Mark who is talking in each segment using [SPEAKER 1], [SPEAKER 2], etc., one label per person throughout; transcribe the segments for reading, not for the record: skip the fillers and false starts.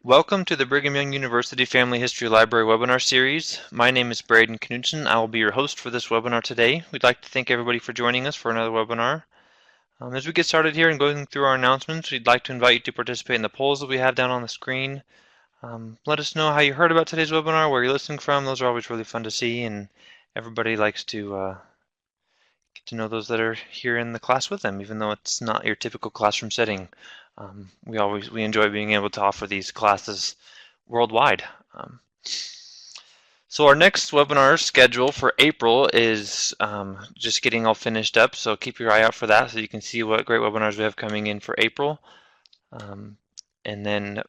[SPEAKER 1] Welcome to the Brigham Young University Family History Library webinar series. My name is Braden Knudsen. I will be your host for this webinar today. We'd like to thank everybody for joining us for another webinar. As we get started here and going through our announcements, we'd like to invite you to participate in the polls that we have down on the screen. Let us know how you heard about today's webinar, where you're listening from. Those are always really fun to see, and everybody likes to get to know those that are here in the class with them, even though it's not your typical classroom setting. We enjoy being able to offer these classes worldwide. So our next webinar schedule for April is just getting all finished up, so keep your eye out for that so you can see what great webinars we have coming in for April. And then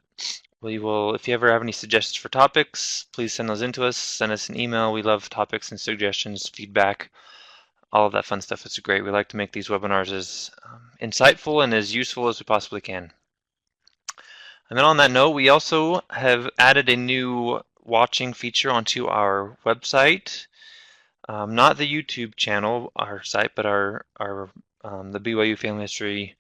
[SPEAKER 1] we will, if you ever have any suggestions for topics, please send those in to us. Send us an email. We love topics and suggestions, feedback, all of that fun stuff. It's great. We like to make these webinars as insightful and as useful as we possibly can. And then on that note, we also have added a new watching feature onto our website. Not the YouTube channel, our site, but the BYU Family History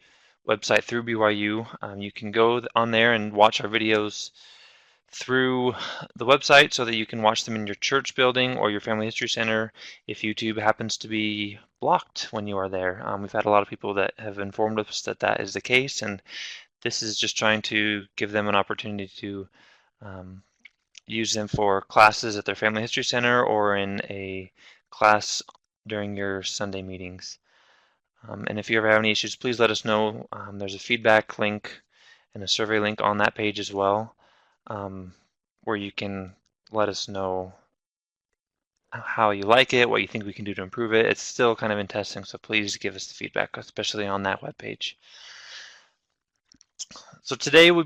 [SPEAKER 1] website through BYU. You can go on there and watch our videos through the website so that you can watch them in your church building or your family history center if YouTube happens to be blocked when you are there. We've had a lot of people that have informed us that that is the case, and this is just trying to give them an opportunity to use them for classes at their family history center or in a class during your Sunday meetings. And if you ever have any issues, please let us know. There's a feedback link and a survey link on that page as well, where you can let us know how you like it, what you think we can do to improve it. It's still kind of in testing, so please give us the feedback, especially on that webpage. So today we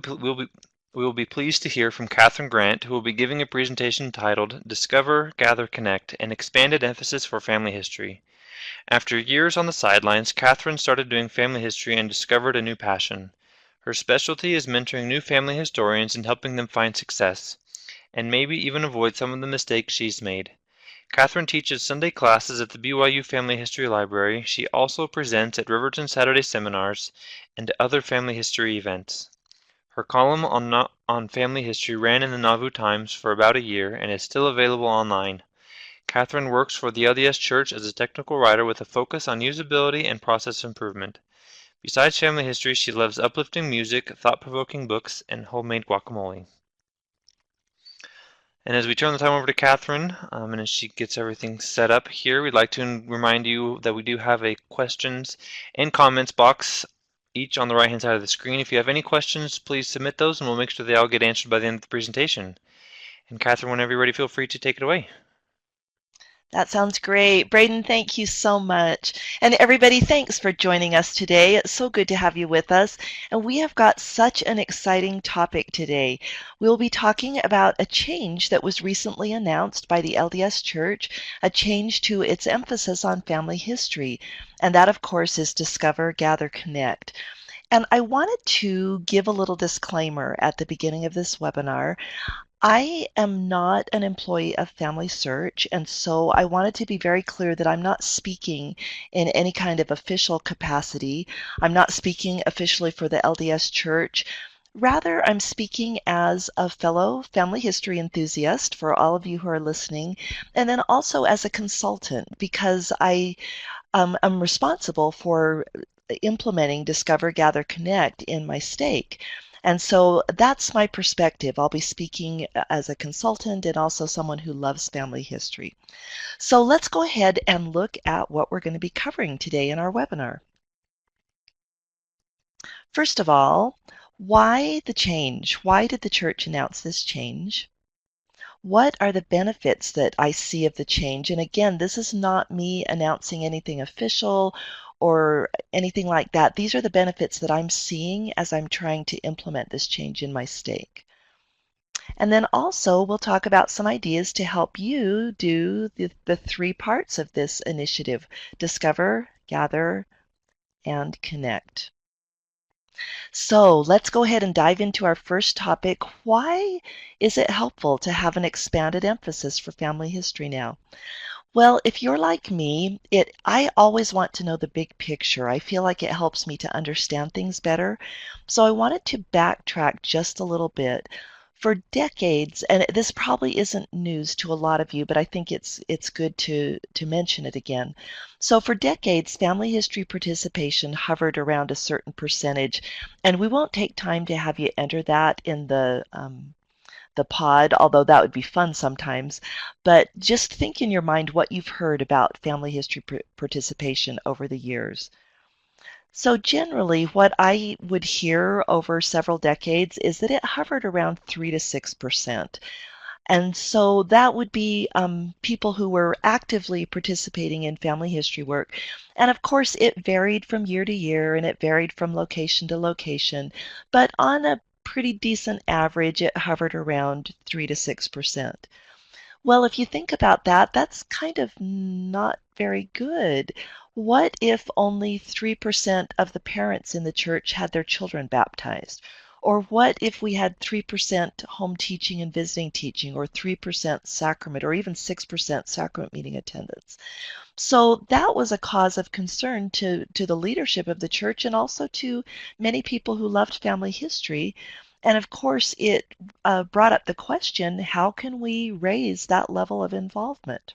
[SPEAKER 1] will be pleased to hear from Kathryn Grant, who will be giving a presentation titled Discover, Gather, Connect, an Expanded Emphasis for Family History. After years on the sidelines, Kathryn started doing family history and discovered a new passion. Her specialty is mentoring new family historians and helping them find success, and maybe even avoid some of the mistakes she's made. Kathryn teaches Sunday classes at the BYU Family History Library. She also presents at Riverton Saturday seminars and other family history events. Her column on family history ran in the Nauvoo Times for about a year and is still available online. Kathryn works for the LDS Church as a technical writer with a focus on usability and process improvement. Besides family history, she loves uplifting music, thought-provoking books, and homemade guacamole. And as we turn the time over to Kathryn, and as she gets everything set up here, we'd like to remind you that we do have a questions and comments box each on the right-hand side of the screen. If you have any questions, please submit those, and we'll make sure they all get answered by the end of the presentation. And Kathryn, whenever you're ready, feel free to take it away.
[SPEAKER 2] That sounds great. Braden, thank you so much. And everybody, thanks for joining us today. It's so good to have you with us. And we have got such an exciting topic today. We'll be talking about a change that was recently announced by the LDS Church, a change to its emphasis on family history. And that, of course, is Discover, Gather, Connect. And I wanted to give a little disclaimer at the beginning of this webinar. I am not an employee of Family Search, and so I wanted to be very clear that I'm not speaking in any kind of official capacity. I'm not speaking officially for the LDS Church. Rather, I'm speaking as a fellow family history enthusiast for all of you who are listening, and then also as a consultant because I am responsible for implementing Discover, Gather, Connect in my stake. And so that's my perspective. I'll be speaking as a consultant and also someone who loves family history. So let's go ahead and look at what we're going to be covering today in our webinar. First of all, why the change? Why did the church announce this change? What are the benefits that I see of the change? And again, this is not me announcing anything official or anything like that. These are the benefits that I'm seeing as I'm trying to implement this change in my stake. And then also we'll talk about some ideas to help you do the three parts of this initiative: discover, gather, and connect. So let's go ahead and dive into our first topic. Why is it helpful to have an expanded emphasis for family history now? Well, if you're like me, I always want to know the big picture. I feel like it helps me to understand things better. So I wanted to backtrack just a little bit. For decades, and this probably isn't news to a lot of you, but I think it's good to mention it again. So for decades, family history participation hovered around a certain percentage, and we won't take time to have you enter that in the pod, although that would be fun sometimes. But just think in your mind what you've heard about family history participation over the years. So generally, what I would hear over several decades is that it hovered around 3 to 6%. And so that would be people who were actively participating in family history work. And of course, it varied from year to year and it varied from location to location. But on a pretty decent average, it hovered around 3 to 6%. Well, if you think about that, that's kind of not very good. What if only 3% of the parents in the church had their children baptized? Or what if we had 3% home teaching and visiting teaching, or 3% sacrament, or even 6% sacrament meeting attendance? So that was a cause of concern to the leadership of the church and also to many people who loved family history. And of course, it brought up the question, how can we raise that level of involvement?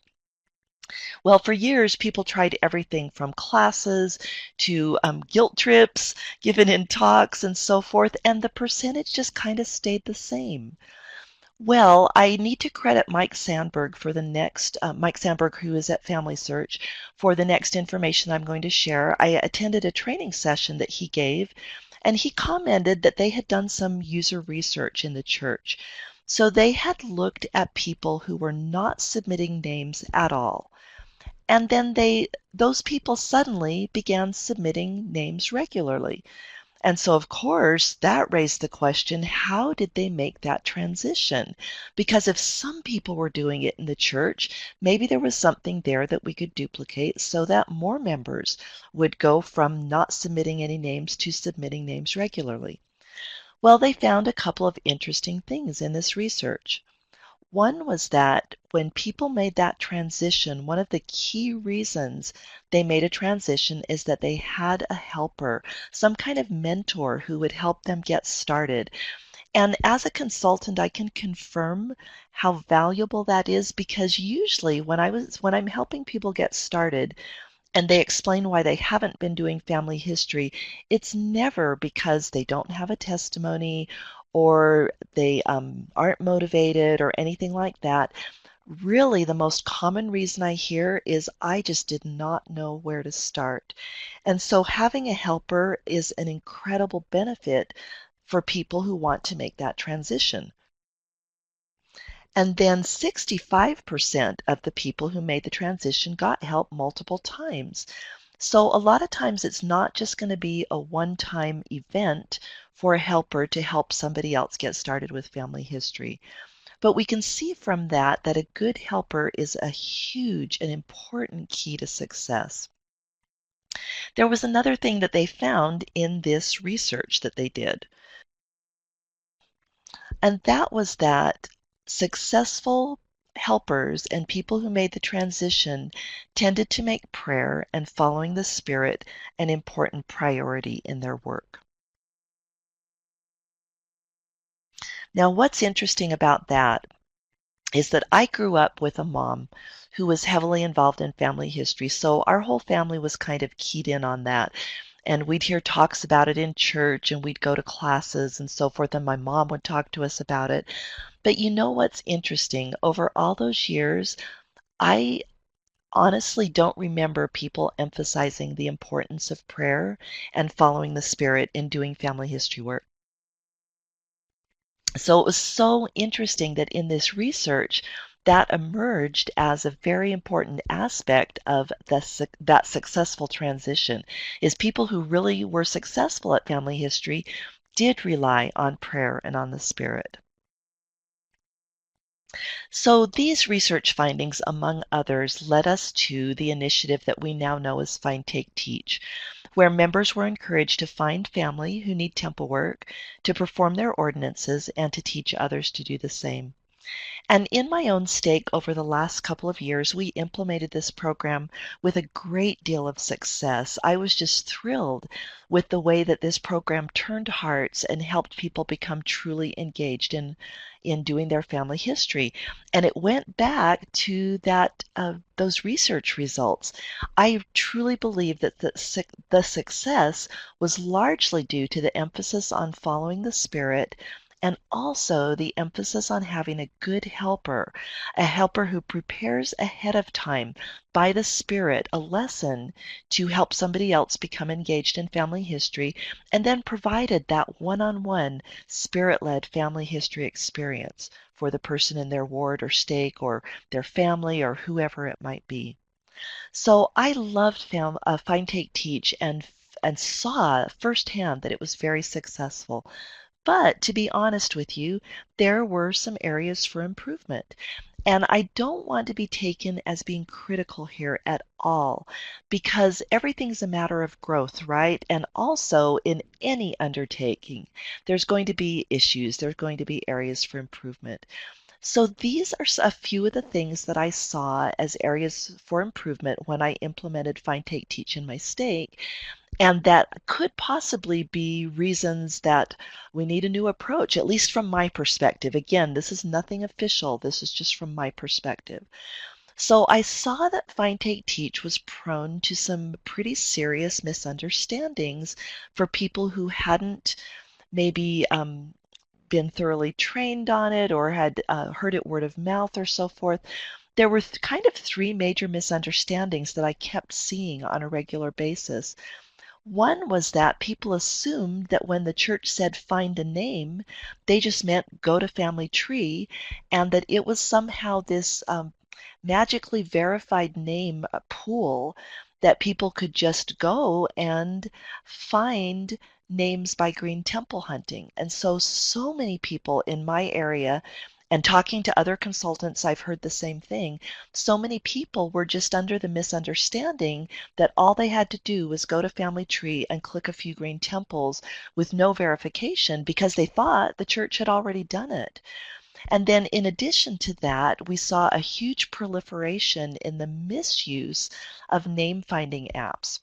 [SPEAKER 2] Well, for years, people tried everything from classes to guilt trips given in talks and so forth, and the percentage just kind of stayed the same. Well, I need to credit Mike Sandberg for the next, Mike Sandberg, who is at Family Search, for the next information I'm going to share. I attended a training session that he gave, and he commented that they had done some user research in the church. So they had looked at people who were not submitting names at all. And then those people suddenly began submitting names regularly. And so, of course, that raised the question, how did they make that transition? Because if some people were doing it in the church, maybe there was something there that we could duplicate so that more members would go from not submitting any names to submitting names regularly. Well, they found a couple of interesting things in this research. One was that when people made that transition, one of the key reasons they made a transition is that they had a helper, some kind of mentor who would help them get started. And as a consultant, I can confirm how valuable that is because usually when I'm helping people get started, and they explain why they haven't been doing family history, it's never because they don't have a testimony or they aren't motivated or anything like that. Really, the most common reason I hear is I just did not know where to start. And so having a helper is an incredible benefit for people who want to make that transition. And then 65% of the people who made the transition got help multiple times. So a lot of times it's not just going to be a one-time event for a helper to help somebody else get started with family history. But we can see from that that a good helper is a huge and important key to success. There was another thing that they found in this research that they did, and that was that successful helpers and people who made the transition tended to make prayer and following the Spirit an important priority in their work. Now, what's interesting about that is that I grew up with a mom who was heavily involved in family history. So our whole family was kind of keyed in on that. And we'd hear talks about it in church and we'd go to classes and so forth. And my mom would talk to us about it. But you know what's interesting? Over all those years, I honestly don't remember people emphasizing the importance of prayer and following the Spirit in doing family history work. So it was so interesting that in this research, that emerged as a very important aspect of that successful transition is people who really were successful at family history did rely on prayer and on the Spirit. So these research findings, among others, led us to the initiative that we now know as Find, Take, Teach, where members were encouraged to find family who need temple work, to perform their ordinances, and to teach others to do the same. And in my own stake over the last couple of years, we implemented this program with a great deal of success. I was just thrilled with the way that this program turned hearts and helped people become truly engaged in doing their family history. And it went back to that those research results. I truly believe that the success was largely due to the emphasis on following the spirit and also the emphasis on having a good helper, a helper who prepares ahead of time by the Spirit a lesson to help somebody else become engaged in family history, and then provided that one on one Spirit led family history experience for the person in their ward or stake or their family or whoever it might be. So I loved Find Take Teach and saw firsthand that it was very successful. But to be honest with you, there were some areas for improvement. And I don't want to be taken as being critical here at all, because everything's a matter of growth, right? And also in any undertaking, there's going to be issues, there's going to be areas for improvement. So these are a few of the things that I saw as areas for improvement when I implemented Find, Take, Teach in my state, and that could possibly be reasons that we need a new approach, at least from my perspective. Again, this is nothing official. This is just from my perspective. So I saw that Find, Take, Teach was prone to some pretty serious misunderstandings for people who hadn't maybe been thoroughly trained on it or had heard it word of mouth or so forth. There were kind of three major misunderstandings that I kept seeing on a regular basis. One was that people assumed that when the church said find a name, they just meant go to family tree, and that it was somehow this magically verified name pool that people could just go and find names by green temple hunting. And so many people in my area, and talking to other consultants, I've heard the same thing. So many people were just under the misunderstanding that all they had to do was go to Family Tree and click a few green temples with no verification because they thought the church had already done it. And then, in addition to that, we saw a huge proliferation in the misuse of name finding apps.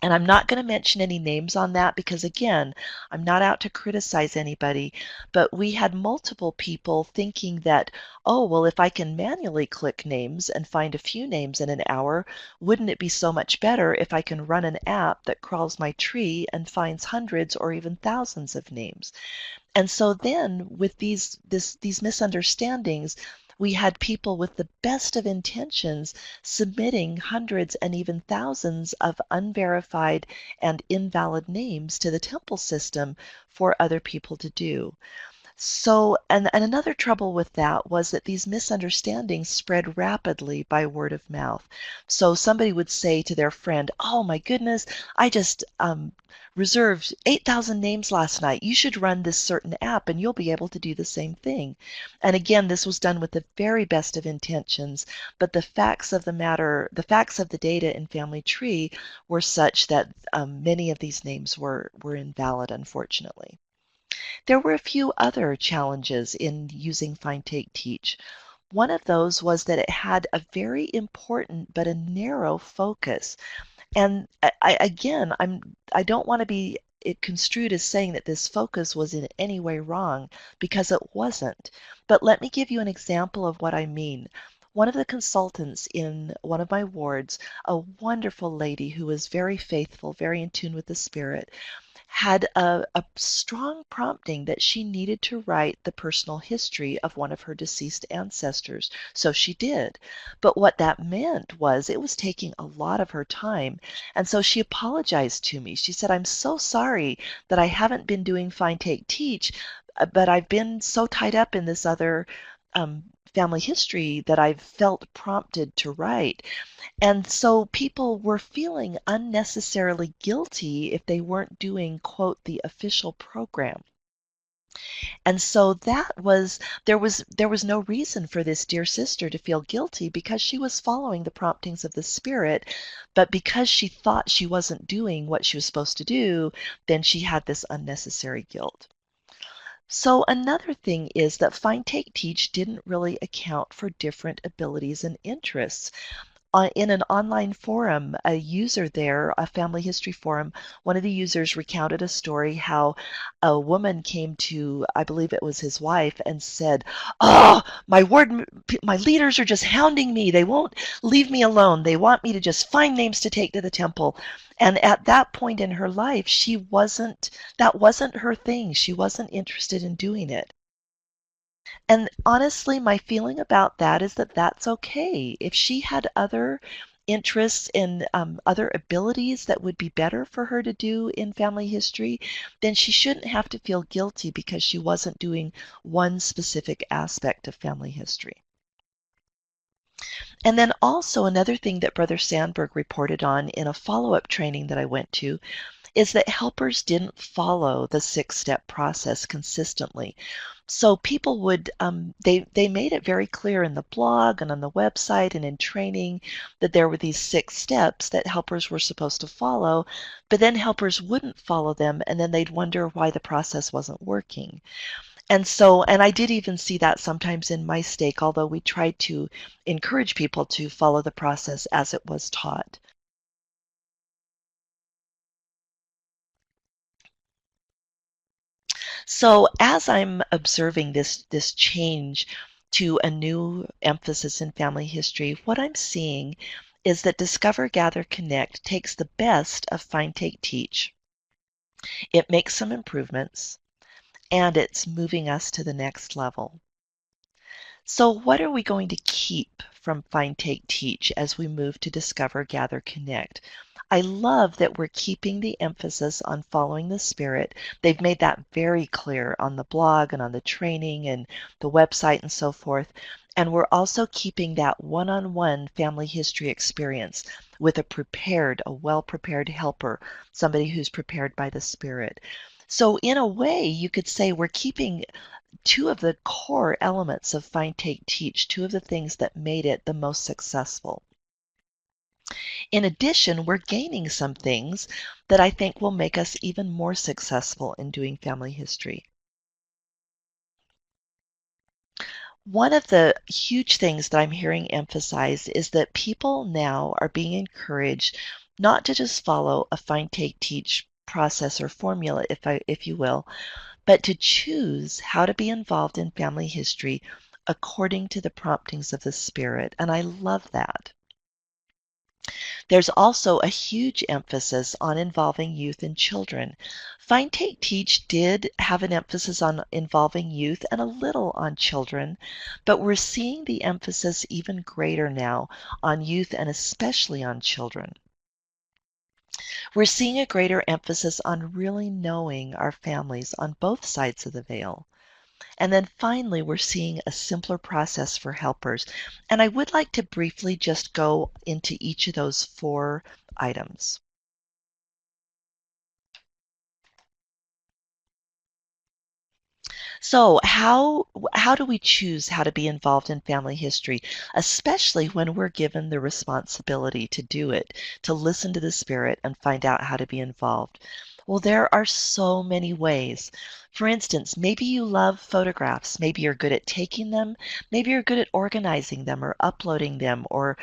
[SPEAKER 2] And I'm not going to mention any names on that because, again, I'm not out to criticize anybody, but we had multiple people thinking that, oh, well, if I can manually click names and find a few names in an hour, wouldn't it be so much better if I can run an app that crawls my tree and finds hundreds or even thousands of names? And so then with these misunderstandings, we had people with the best of intentions submitting hundreds and even thousands of unverified and invalid names to the temple system for other people to do. So, and another trouble with that was that these misunderstandings spread rapidly by word of mouth. So somebody would say to their friend, "Oh my goodness, I just reserved 8,000 names last night. You should run this certain app and you'll be able to do the same thing." And again, this was done with the very best of intentions, but the facts of the matter, the facts of the data in Family Tree were such that many of these names were invalid, unfortunately. There were a few other challenges in using Find, Take, Teach. One of those was that it had a very important but a narrow focus. And again, I don't want to be it construed as saying that this focus was in any way wrong because it wasn't. But let me give you an example of what I mean. One of the consultants in one of my wards, a wonderful lady who was very faithful, very in tune with the Spirit, had a strong prompting that she needed to write the personal history of one of her deceased ancestors. So she did. But what that meant was it was taking a lot of her time. And so she apologized to me. She said, "I'm so sorry that I haven't been doing Find, Take, Teach, but I've been so tied up in this other family history that I've felt prompted to write." And so people were feeling unnecessarily guilty if they weren't doing, quote, the official program. And so there was no reason for this dear sister to feel guilty because she was following the promptings of the Spirit, but because she thought she wasn't doing what she was supposed to do, then she had this unnecessary guilt. So another thing is that Find, Take, Teach didn't really account for different abilities and interests. In an online forum, a user there, a family history forum, one of the users recounted a story how a woman came to, I believe it was his wife, and said, "Oh, my leaders are just hounding me. They won't leave me alone. They want me to just find names to take to the temple." And at that point in her life, that wasn't her thing. She wasn't interested in doing it. And honestly, my feeling about that is that that's okay. If she had other interests and other abilities that would be better for her to do in family history, then she shouldn't have to feel guilty because she wasn't doing one specific aspect of family history. And then also another thing that Brother Sandberg reported on in a follow-up training that I went to is that helpers didn't follow the six-step process consistently. So people would, they made it very clear in the blog and on the website and in training that there were these six steps that helpers were supposed to follow, but then helpers wouldn't follow them and then they'd wonder why the process wasn't working. And I did even see that sometimes in my stake, although we tried to encourage people to follow the process as it was taught. So as I'm observing this change to a new emphasis in family history, what I'm seeing is that Discover, Gather, Connect takes the best of Find, Take, Teach. It makes some improvements, and it's moving us to the next level. So what are we going to keep from Find, Take, Teach as we move to Discover, Gather, Connect? I love that we're keeping the emphasis on following the Spirit. They've made that very clear on the blog and on the training and the website and so forth. And we're also keeping that one-on-one family history experience with a well-prepared helper, somebody who's prepared by the Spirit. So in a way, you could say we're keeping two of the core elements of Find, Take, Teach, two of the things that made it the most successful. In addition, we're gaining some things that I think will make us even more successful in doing family history. One of the huge things that I'm hearing emphasized is that people now are being encouraged not to just follow a Find, Take, Teach process or formula, if you will, but to choose how to be involved in family history according to the promptings of the Spirit. And I love that. There's also a huge emphasis on involving youth and children. Find, Take, Teach did have an emphasis on involving youth and a little on children, but we're seeing the emphasis even greater now on youth and especially on children. We're seeing a greater emphasis on really knowing our families on both sides of the veil. And then finally, we're seeing a simpler process for helpers. And I would like to briefly just go into each of those four items. So how do we choose how to be involved in family history, especially when we're given the responsibility to do it, to listen to the Spirit and find out how to be involved? Well, there are so many ways. For instance, maybe you love photographs. Maybe you're good at taking them. Maybe you're good at organizing them or uploading them or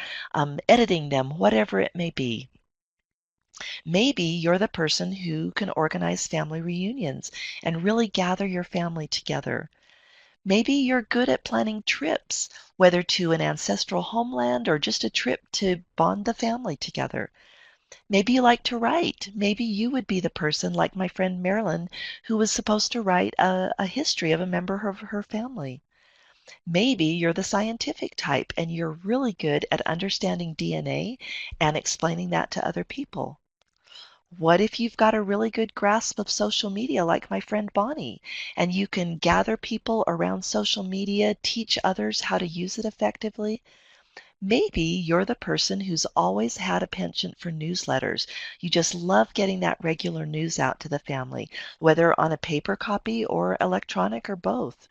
[SPEAKER 2] editing them, whatever it may be. Maybe you're the person who can organize family reunions and really gather your family together. Maybe you're good at planning trips, whether to an ancestral homeland or just a trip to bond the family together. Maybe you like to write. Maybe you would be the person, like my friend Marilyn, who was supposed to write a history of a member of her family. Maybe you're the scientific type and you're really good at understanding DNA and explaining that to other people. What if you've got a really good grasp of social media like my friend Bonnie, and you can gather people around social media, teach others how to use it effectively? Maybe you're the person who's always had a penchant for newsletters. You just love getting that regular news out to the family, whether on a paper copy or electronic or both.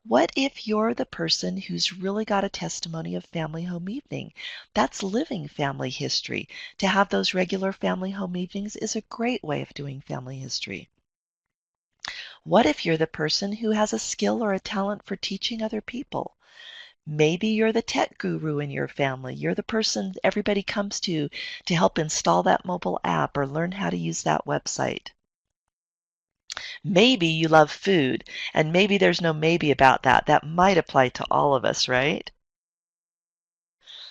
[SPEAKER 2] What if you're the person who's really got a testimony of family home evening? That's living family history. To have those regular family home evenings is a great way of doing family history. What if you're the person who has a skill or a talent for teaching other people? Maybe you're the tech guru in your family. You're the person everybody comes to help install that mobile app or learn how to use that website. Maybe you love food, and maybe there's no maybe about that. That might apply to all of us, right?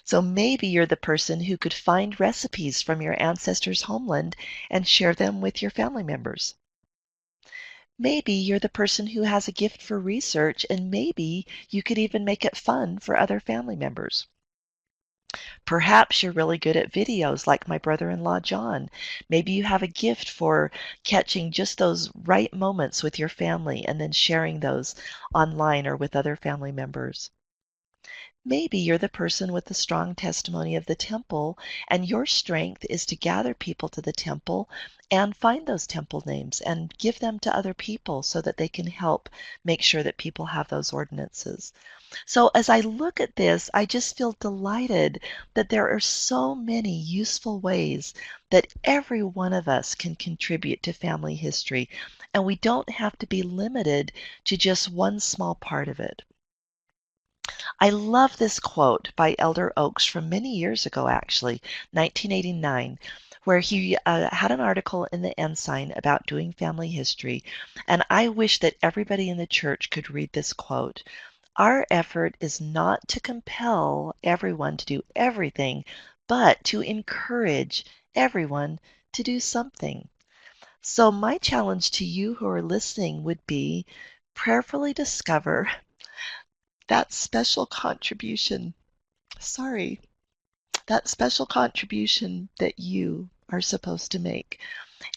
[SPEAKER 2] So maybe you're the person who could find recipes from your ancestors' homeland and share them with your family members. Maybe you're the person who has a gift for research, and maybe you could even make it fun for other family members. Perhaps you're really good at videos like my brother-in-law John. Maybe you have a gift for catching just those right moments with your family and then sharing those online or with other family members. Maybe you're the person with the strong testimony of the temple, and your strength is to gather people to the temple and find those temple names and give them to other people so that they can help make sure that people have those ordinances. So as I look at this, I just feel delighted that there are so many useful ways that every one of us can contribute to family history, and we don't have to be limited to just one small part of it. I love this quote by Elder Oaks from many years ago, actually, 1989, where he had an article in the Ensign about doing family history, and I wish that everybody in the church could read this quote. Our effort is not to compel everyone to do everything, but to encourage everyone to do something. So, my challenge to you who are listening would be prayerfully discover that special contribution. Sorry, that special contribution that you are supposed to make.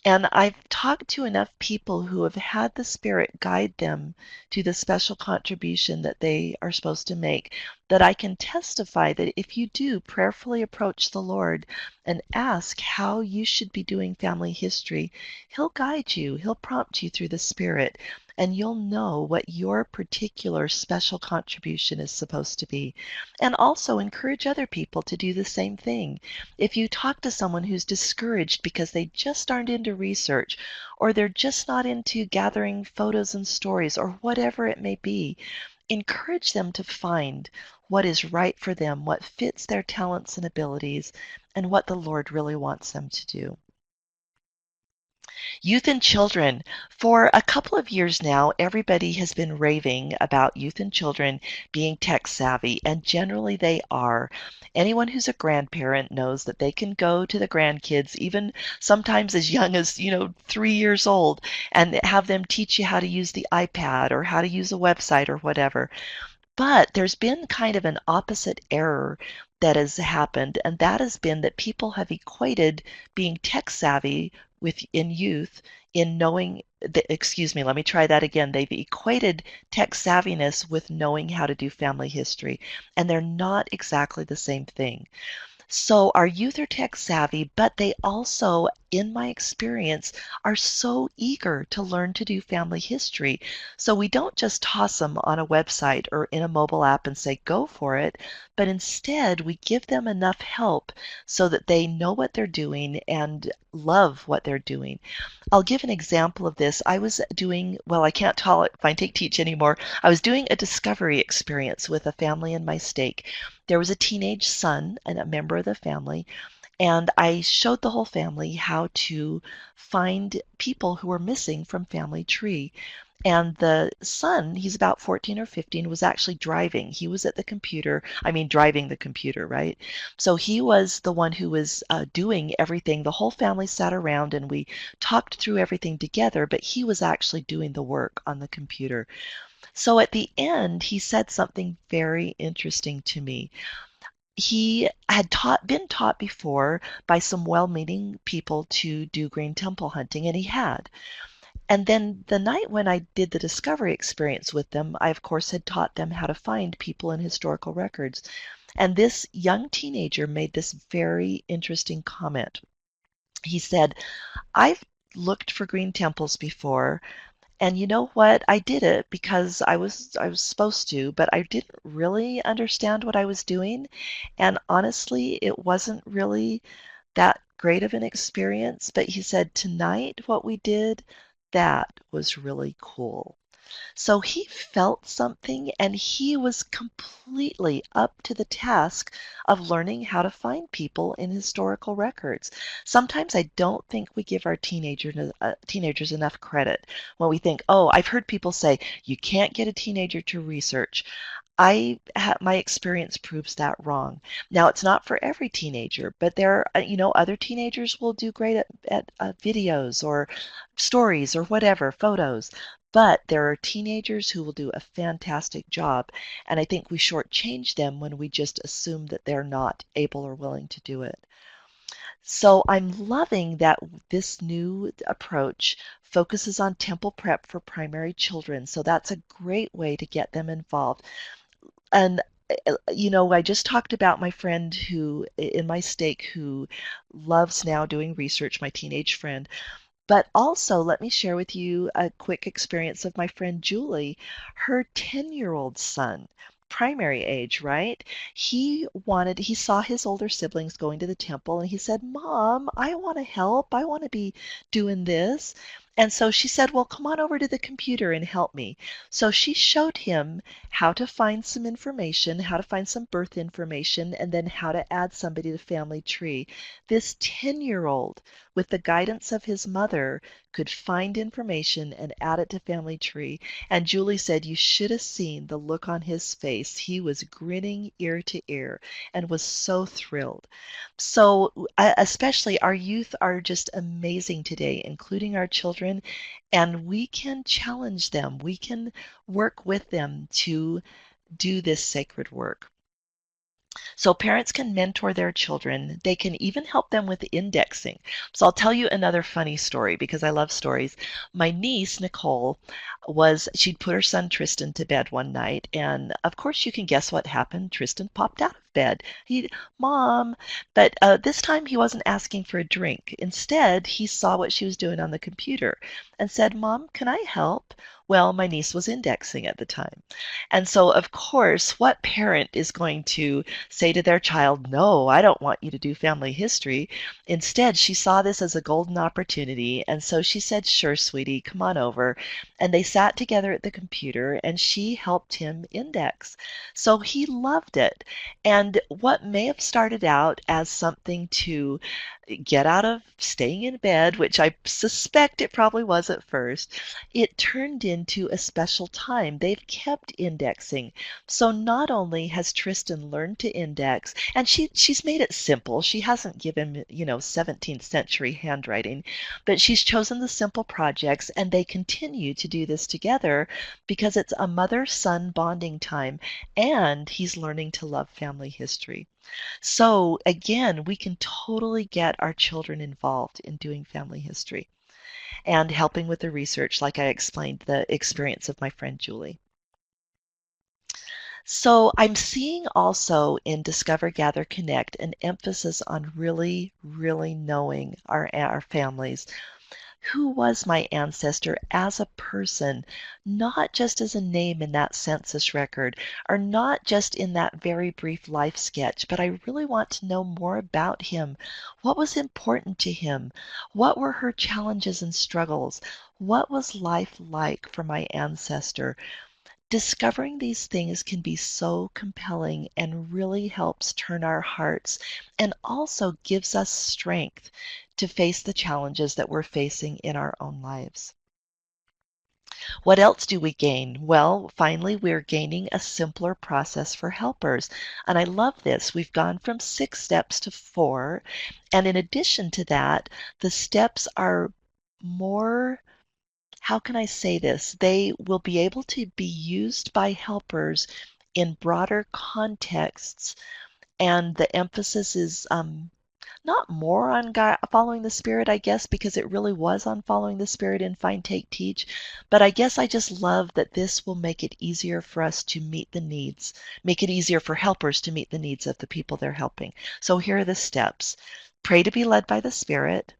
[SPEAKER 2] And I've talked to enough people who have had the Spirit guide them to the special contribution that they are supposed to make that I can testify that if you do prayerfully approach the Lord and ask how you should be doing family history, He'll guide you, He'll prompt you through the Spirit, and you'll know what your particular special contribution is supposed to be. And also encourage other people to do the same thing. If you talk to someone who's discouraged because they just aren't into research, or they're just not into gathering photos and stories, or whatever it may be, encourage them to find what is right for them, what fits their talents and abilities, and what the Lord really wants them to do. Youth and children. For a couple of years now, everybody has been raving about youth and children being tech savvy, and generally they are. Anyone who's a grandparent knows that they can go to the grandkids, even sometimes as young as, 3 years old, and have them teach you how to use the iPad or how to use a website or whatever. But there's been kind of an opposite error that has happened, and that has been that people have equated being tech savvy in youth in knowing excuse me, let me try that again. They've equated tech savviness with knowing how to do family history, and they're not exactly the same thing. So our youth are tech savvy, but they also, in my experience, are so eager to learn to do family history. So we don't just toss them on a website or in a mobile app and say, go for it, but instead we give them enough help so that they know what they're doing and love what they're doing. I'll give an example of this. I was doing, well, I can't tell it Find Take Teach anymore. I was doing a discovery experience with a family in my stake. There was a teenage son and a member of the family, and I showed the whole family how to find people who were missing from family tree. And the son, he's about 14 or 15, was actually driving. He was at the computer, I mean, driving the computer, right? So he was the one who was doing everything. The whole family sat around and we talked through everything together, but he was actually doing the work on the computer. So at the end, he said something very interesting to me. He had been taught before by some well-meaning people to do green temple hunting, and he had. And then the night when I did the discovery experience with them, I of course had taught them how to find people in historical records. And this young teenager made this very interesting comment. He said, I've looked for green temples before, and you know what? I did it because I was supposed to, but I didn't really understand what I was doing. And honestly, it wasn't really that great of an experience. But he said, tonight what we did, that was really cool. So he felt something and he was completely up to the task of learning how to find people in historical records. Sometimes I don't think we give our teenagers enough credit when we think, oh, I've heard people say you can't get a teenager to research. My experience proves that wrong. Now, it's not for every teenager, but other teenagers will do great at videos or stories or whatever, photos. But there are teenagers who will do a fantastic job, and I think we shortchange them when we just assume that they're not able or willing to do it. So I'm loving that this new approach focuses on temple prep for primary children. So that's a great way to get them involved. And I just talked about my friend who in my stake who loves now doing research, my teenage friend. But also, let me share with you a quick experience of my friend Julie. Her 10-year-old son, primary age, right? He saw his older siblings going to the temple and he said, Mom, I want to help. I want to be doing this. And so she said, well, come on over to the computer and help me. So she showed him how to find some information, how to find some birth information, and then how to add somebody to the family tree. This 10-year-old, with the guidance of his mother, could find information and add it to family tree. And Julie said you should have seen the look on his face. He was grinning ear to ear and was so thrilled. So, especially our youth are just amazing today, including our children, and we can challenge them. We can work with them to do this sacred work. So parents can mentor their children. They can even help them with indexing. So I'll tell you another funny story because I love stories. My niece, Nicole, she'd put her son Tristan to bed one night. And of course, you can guess what happened. Tristan popped out of bed. Mom, but this time he wasn't asking for a drink. Instead, he saw what she was doing on the computer and said, Mom, can I help? Well, my niece was indexing at the time. And so, of course, what parent is going to say to their child, no, I don't want you to do family history? Instead, she saw this as a golden opportunity. And so she said, sure, sweetie, come on over. And they sat together at the computer and she helped him index. So he loved it. And what may have started out as something to get out of staying in bed, which I suspect it probably was at first, it turned into a special time. They've kept indexing. So not only has Tristan learned to index, and she's made it simple. She hasn't given, 17th century handwriting, but she's chosen the simple projects and they continue to do this together because it's a mother-son bonding time and he's learning to love family history. So again, we can totally get our children involved in doing family history and helping with the research, like I explained the experience of my friend Julie. So I'm seeing also in Discover, Gather, Connect an emphasis on really, really knowing our families. Who was my ancestor as a person, not just as a name in that census record, or not just in that very brief life sketch, but I really want to know more about him. What was important to him? What were her challenges and struggles? What was life like for my ancestor? Discovering these things can be so compelling and really helps turn our hearts and also gives us strength to face the challenges that we're facing in our own lives. What else do we gain? Well, finally, we're gaining a simpler process for helpers. And I love this. We've gone from 6 steps to 4. And in addition to that, the steps are more, how can I say this? They will be able to be used by helpers in broader contexts, and the emphasis is not more on following the Spirit, I guess, because it really was on following the Spirit in Find, Take, Teach. But I guess I just love that this will make it easier for us to meet the needs, make it easier for helpers to meet the needs of the people they're helping. So here are the steps. Pray to be led by the Spirit.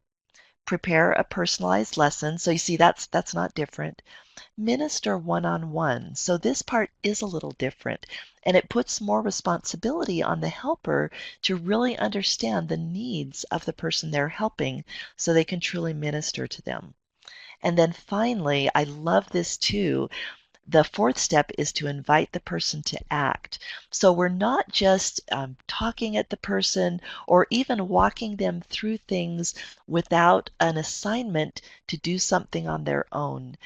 [SPEAKER 2] Prepare a personalized lesson. So you see, that's not different. Minister one-on-one. So this part is a little different, and it puts more responsibility on the helper to really understand the needs of the person they're helping so they can truly minister to them. And then finally, I love this too. The fourth step is to invite the person to act. So we're not just talking at the person or even walking them through things without an assignment to do something on their own.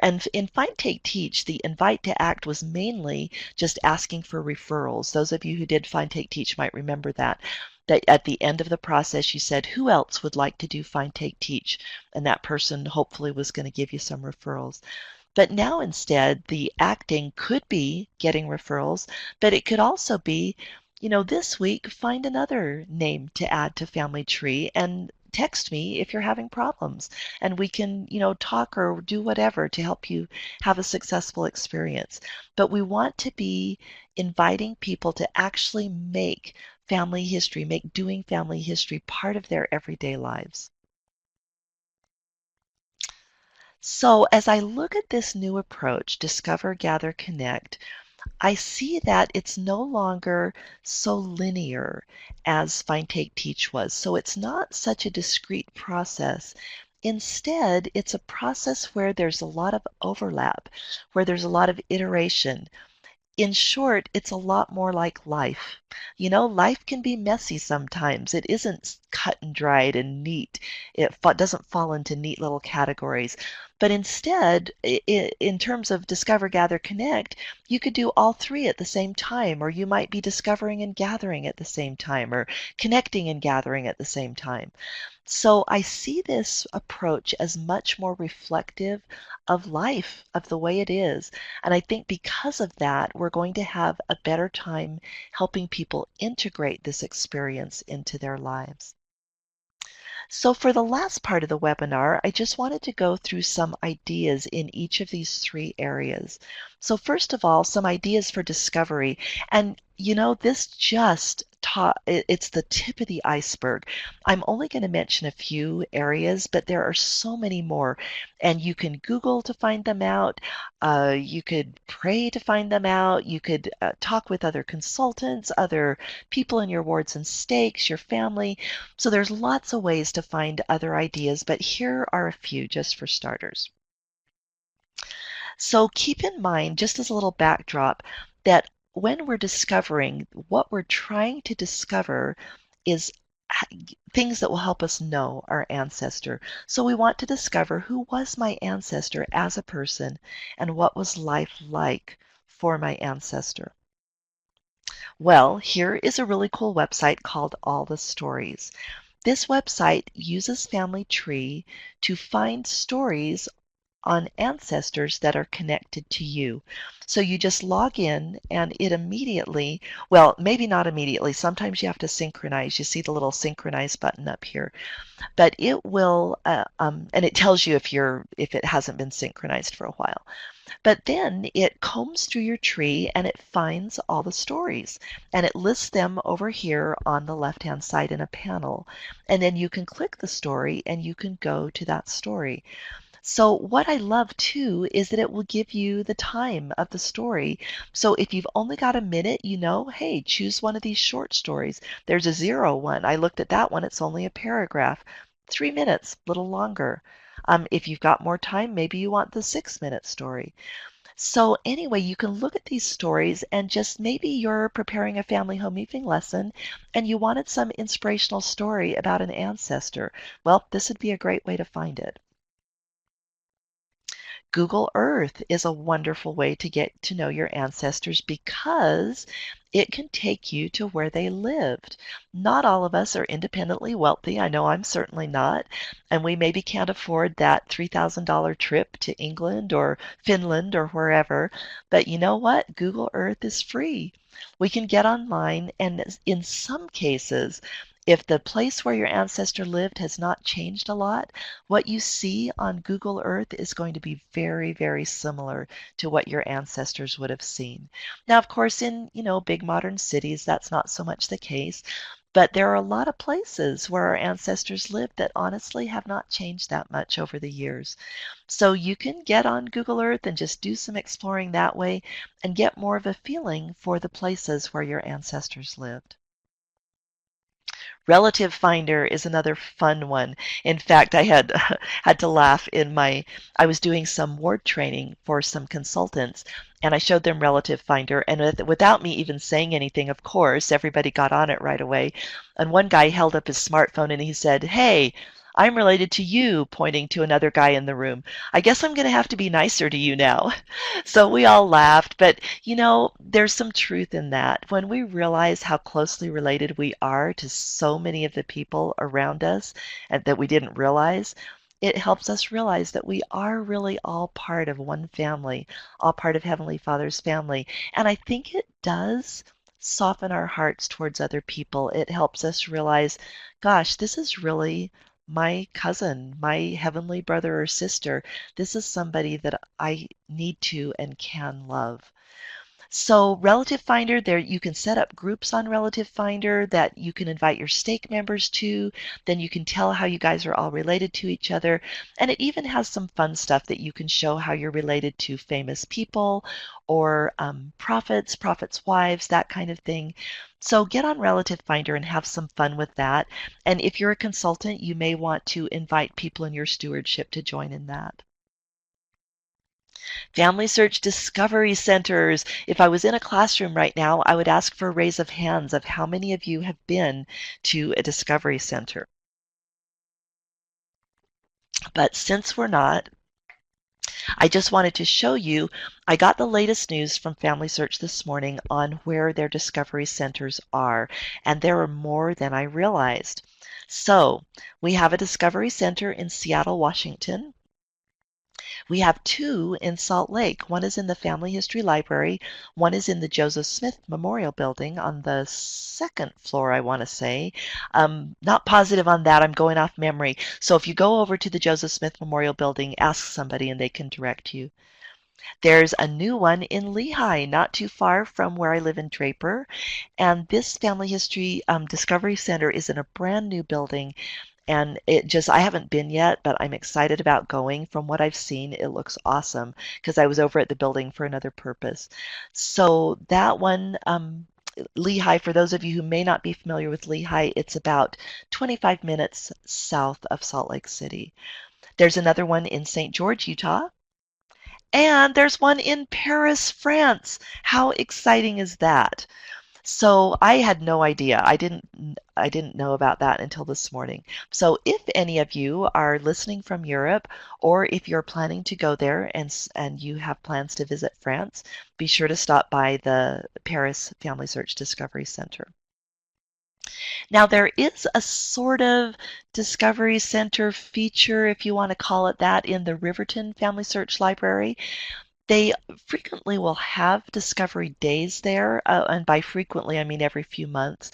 [SPEAKER 2] And in Find, Take, Teach, the invite to act was mainly just asking for referrals. Those of you who did Find, Take, Teach might remember that. That at the end of the process, you said, who else would like to do Find, Take, Teach? And that person hopefully was going to give you some referrals. But now instead, the acting could be getting referrals, but it could also be, this week find another name to add to Family Tree and text me if you're having problems. And we can, talk or do whatever to help you have a successful experience. But we want to be inviting people to actually make family history, make doing family history part of their everyday lives. So as I look at this new approach, Discover, Gather, Connect, I see that it's no longer so linear as Find, Take, Teach was. So it's not such a discrete process. Instead, it's a process where there's a lot of overlap, where there's a lot of iteration. In short, it's a lot more like life. Life can be messy sometimes. It isn't cut and dried and neat. It doesn't fall into neat little categories. But instead, in terms of Discover, Gather, Connect, you could do all three at the same time, or you might be discovering and gathering at the same time, or connecting and gathering at the same time. So I see this approach as much more reflective of life, of the way it is. And I think because of that, we're going to have a better time helping people integrate this experience into their lives. So for the last part of the webinar, I just wanted to go through some ideas in each of these three areas. So first of all, some ideas for discovery. And this just it's the tip of the iceberg. I'm only going to mention a few areas, but there are so many more. And you can Google to find them out. You could pray to find them out. You could talk with other consultants, other people in your wards and stakes, your family. So there's lots of ways to find other ideas, but here are a few just for starters. So keep in mind, just as a little backdrop, that when we're discovering, what we're trying to discover is things that will help us know our ancestor. So we want to discover, who was my ancestor as a person and what was life like for my ancestor? Well, here is a really cool website called All the Stories. This website uses Family Tree to find stories on ancestors that are connected to you. So you just log in and it immediately, well, maybe not immediately, sometimes you have to synchronize. You see the little synchronize button up here, but it will, and it tells you if it hasn't been synchronized for a while. But then it combs through your tree and it finds all the stories and it lists them over here on the left-hand side in a panel. And then you can click the story and you can go to that story. So what I love too is that it will give you the time of the story. So if you've only got a minute, hey, choose one of these short stories. There's a 0 one. I looked at that one. It's only a paragraph. 3 minutes, a little longer. If you've got more time, maybe you want the 6-minute story. So anyway, you can look at these stories and just maybe you're preparing a family home evening lesson and you wanted some inspirational story about an ancestor. Well, this would be a great way to find it. Google Earth is a wonderful way to get to know your ancestors because it can take you to where they lived. Not all of us are independently wealthy. I know I'm certainly not. And we maybe can't afford that $3,000 trip to England or Finland or wherever. But you know what? Google Earth is free. We can get online, and in some cases, if the place where your ancestor lived has not changed a lot, what you see on Google Earth is going to be very, very similar to what your ancestors would have seen. Now, of course, in, big modern cities, that's not so much the case, but there are a lot of places where our ancestors lived that honestly have not changed that much over the years. So you can get on Google Earth and just do some exploring that way and get more of a feeling for the places where your ancestors lived. Relative Finder is another fun one. In fact, I had had to laugh I was doing some ward training for some consultants, and I showed them Relative Finder, and without me even saying anything, of course, everybody got on it right away. And one guy held up his smartphone and he said, "Hey, I'm related to you," pointing to another guy in the room. "I guess I'm going to have to be nicer to you now." So we all laughed, but there's some truth in that. When we realize how closely related we are to so many of the people around us and that we didn't realize, it helps us realize that we are really all part of one family, all part of Heavenly Father's family. And I think it does soften our hearts towards other people. It helps us realize, gosh, this is really my cousin, my heavenly brother or sister. This is somebody that I need to and can love. So Relative Finder, there you can set up groups on Relative Finder that you can invite your stake members to. Then you can tell how you guys are all related to each other. And it even has some fun stuff that you can show how you're related to famous people or prophets, prophets' wives, that kind of thing. So get on Relative Finder and have some fun with that. And if you're a consultant, you may want to invite people in your stewardship to join in that. Family Search Discovery Centers. If I was in a classroom right now, I would ask for a raise of hands of how many of you have been to a discovery center. But since we're not, I just wanted to show you, I got the latest news from Family Search this morning on where their discovery centers are, and there are more than I realized. So we have a discovery center in Seattle, Washington. We have two in Salt Lake. One is in the Family History Library. One is in the Joseph Smith Memorial Building on the second floor, I want to say. Not positive on that. I'm going off memory. So if you go over to the Joseph Smith Memorial Building, ask somebody and they can direct you. There's a new one in Lehigh, not too far from where I live in Draper. And this Family History Discovery Center is in a brand new building. And I haven't been yet, but I'm excited about going. From what I've seen, it looks awesome because I was over at the building for another purpose. So that one, Lehigh, for those of you who may not be familiar with Lehigh, it's about 25 minutes south of Salt Lake City. There's another one in St. George, Utah. And there's one in Paris, France. How exciting is that? So I had no idea. I didn't know about that until this morning. So if any of you are listening from Europe, or if you're planning to go there and you have plans to visit France, be sure to stop by the Paris Family Search Discovery Center. Now there is a sort of Discovery Center feature, if you want to call it that, in the Riverton Family Search Library. They frequently will have discovery days there, and by frequently I mean every few months.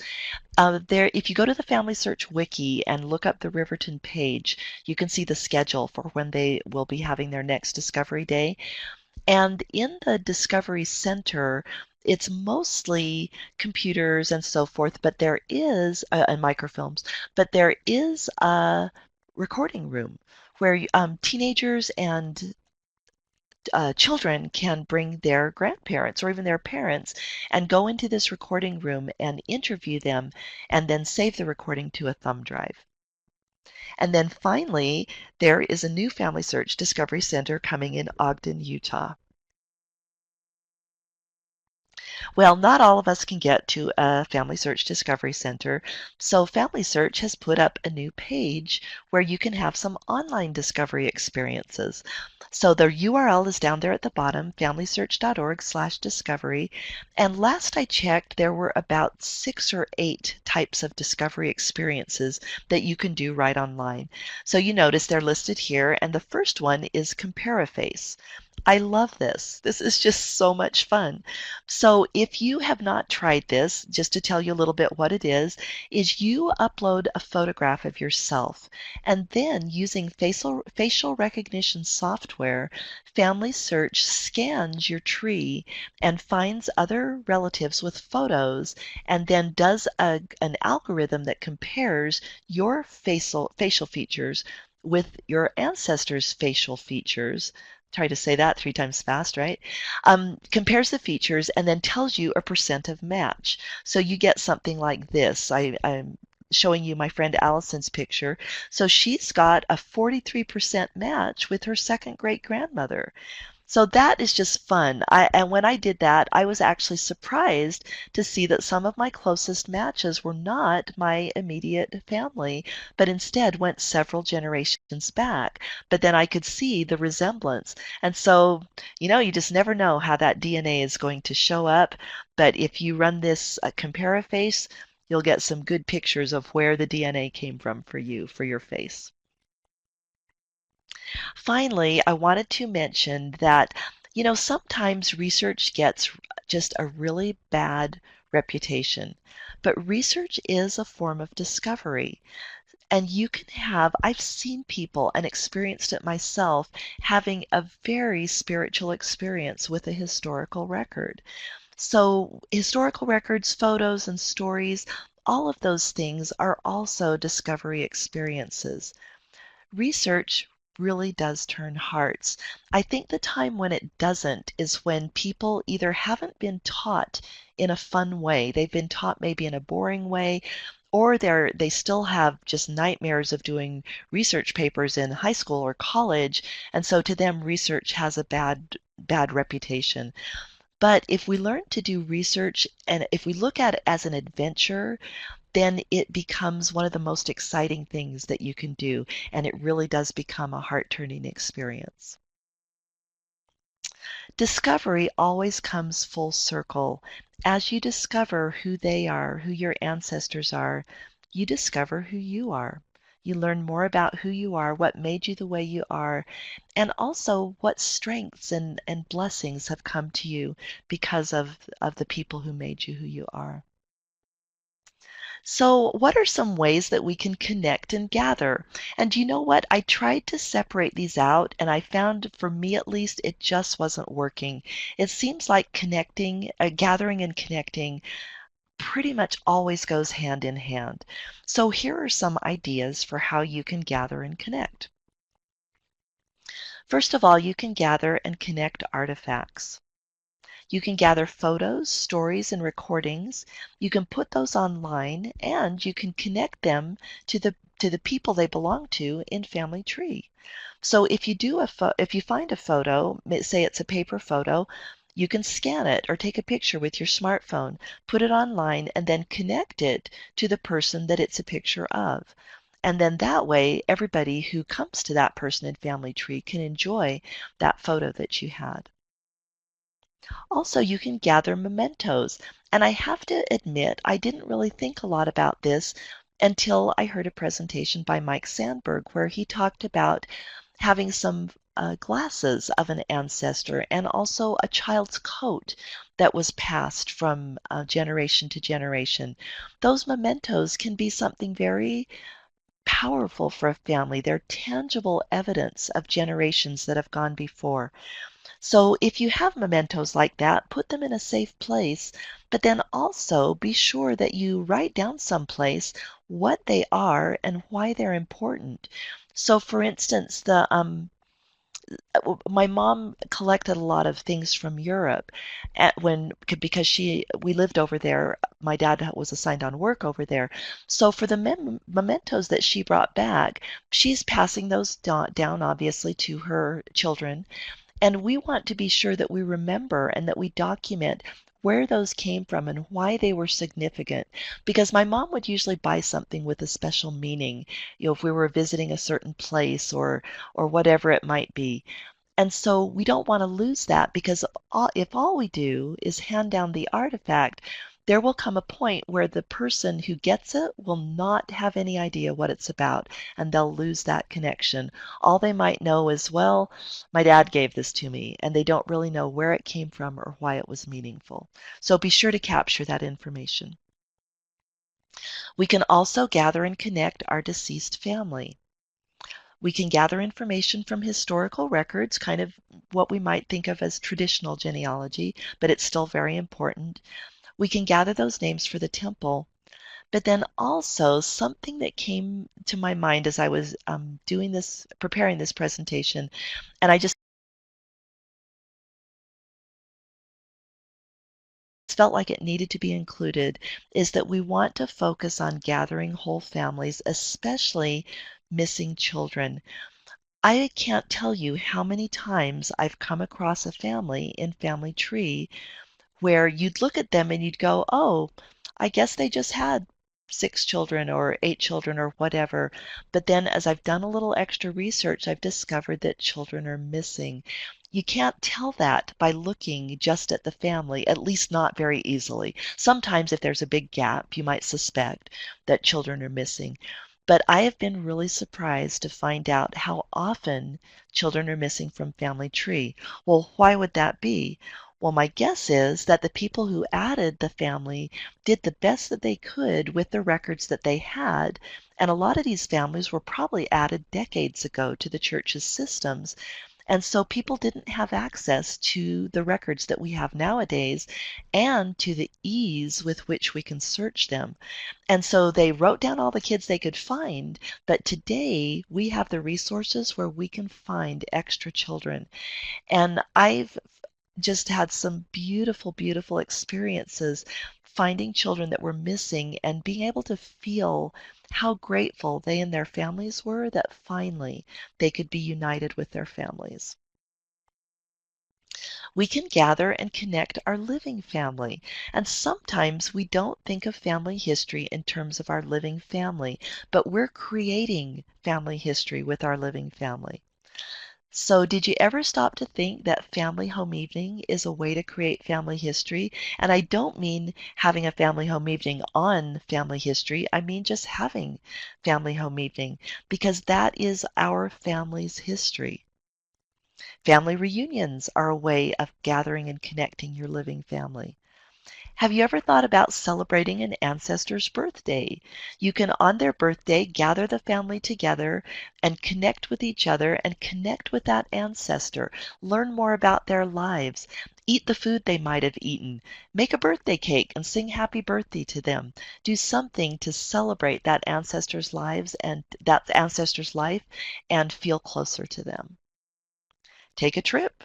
[SPEAKER 2] If you go to the Family Search Wiki and look up the Riverton page, you can see the schedule for when they will be having their next Discovery Day. And in the Discovery Center, it's mostly computers and so forth, but there is, and microfilms, but there is a recording room where teenagers and children can bring their grandparents or even their parents and go into this recording room and interview them and then save the recording to a thumb drive. And then finally, there is a new Family Search Discovery Center coming in Ogden, Utah. Well, not all of us can get to a Family Search Discovery Center, so Family Search has put up a new page where you can have some online discovery experiences. So the URL is down there at the bottom, familysearch.org/discovery. And last I checked, there were about 6 or 8 types of discovery experiences that you can do right online. So you notice they're listed here, and the first one is Compare-A-Face. I love this. This is just so much fun. So if you have not tried this, just to tell you a little bit what it is you upload a photograph of yourself, and then using facial recognition software, Family Search scans your tree and finds other relatives with photos and then does an algorithm that compares your facial features with your ancestors' facial features. Try to say that 3 times fast, right? Compares the features and then tells you a percent of match. So you get something like this. I'm showing you my friend Allison's picture. So she's got a 43% match with her second great grandmother. So that is just fun. And when I did that, I was actually surprised to see that some of my closest matches were not my immediate family, but instead went several generations back. But then I could see the resemblance. And so, you just never know how that DNA is going to show up. But if you run this compare-a-face, you'll get some good pictures of where the DNA came from for you, for your face. Finally, I wanted to mention that, sometimes research gets just a really bad reputation, but research is a form of discovery. And I've seen people and experienced it myself having a very spiritual experience with a historical record. So, historical records, photos, and stories, all of those things are also discovery experiences. Research really does turn hearts. I think the time when it doesn't is when people either haven't been taught in a fun way, they've been taught maybe in a boring way, or they still have just nightmares of doing research papers in high school or college, and so to them research has a bad reputation. But if we learn to do research and if we look at it as an adventure, then it becomes one of the most exciting things that you can do, and it really does become a heart-turning experience. Discovery always comes full circle. As you discover who they are, who your ancestors are, you discover who you are. You learn more about who you are, what made you the way you are, and also what strengths and blessings have come to you because of the people who made you who you are. So, what are some ways that we can connect and gather? And you know what? I tried to separate these out, and I found, for me at least, it just wasn't working. It seems like gathering and connecting pretty much always goes hand in hand. So, here are some ideas for how you can gather and connect. First of all, you can gather and connect artifacts. You can gather photos, stories, and recordings. You can put those online, and you can connect them to the people they belong to in Family Tree. So if you find a photo, say it's a paper photo, you can scan it or take a picture with your smartphone, put it online, and then connect it to the person that it's a picture of. And then that way, everybody who comes to that person in Family Tree can enjoy that photo that you had. Also, you can gather mementos. And I have to admit, I didn't really think a lot about this until I heard a presentation by Mike Sandberg where he talked about having some glasses of an ancestor and also a child's coat that was passed from generation to generation. Those mementos can be something very powerful for a family. They're tangible evidence of generations that have gone before. So if you have mementos like that, put them in a safe place, but then also be sure that you write down someplace what they are and why they're important. So for instance, my mom collected a lot of things from Europe because we lived over there. My dad was assigned on work over there. So for the mementos that she brought back, she's passing those down obviously to her children, and we want to be sure that we remember and that we document where those came from and why they were significant. Because my mom would usually buy something with a special meaning, if we were visiting a certain place or whatever it might be. And so we don't want to lose that because if all we do is hand down the artifact, there will come a point where the person who gets it will not have any idea what it's about and they'll lose that connection. All they might know is, well, my dad gave this to me, and they don't really know where it came from or why it was meaningful. So be sure to capture that information. We can also gather and connect our deceased family. We can gather information from historical records, kind of what we might think of as traditional genealogy, but it's still very important. We can gather those names for the temple. But then also something that came to my mind as I was preparing this presentation, and I just felt like it needed to be included is that we want to focus on gathering whole families, especially missing children. I can't tell you how many times I've come across a family in Family Tree where you'd look at them and you'd go, oh, I guess they just had 6 children or 8 children or whatever. But then as I've done a little extra research, I've discovered that children are missing. You can't tell that by looking just at the family, at least not very easily. Sometimes, if there's a big gap, you might suspect that children are missing. But I have been really surprised to find out how often children are missing from Family Tree. Well, why would that be? Well, my guess is that the people who added the family did the best that they could with the records that they had. And a lot of these families were probably added decades ago to the church's systems. And so people didn't have access to the records that we have nowadays and to the ease with which we can search them. And so they wrote down all the kids they could find, but today we have the resources where we can find extra children. And I've just had some beautiful, beautiful experiences finding children that were missing and being able to feel how grateful they and their families were that finally they could be united with their families. We can gather and connect our living family. And sometimes we don't think of family history in terms of our living family, but we're creating family history with our living family. So, did you ever stop to think that family home evening is a way to create family history? And I don't mean having a family home evening on family history, I mean just having family home evening, because that is our family's history. Family reunions are a way of gathering and connecting your living family. Have you ever thought about celebrating an ancestor's birthday? You can, on their birthday, gather the family together and connect with each other and connect with that ancestor. Learn more about their lives. Eat the food they might have eaten. Make a birthday cake and sing happy birthday to them. Do something to celebrate that ancestor's lives and that ancestor's life and feel closer to them. Take a trip.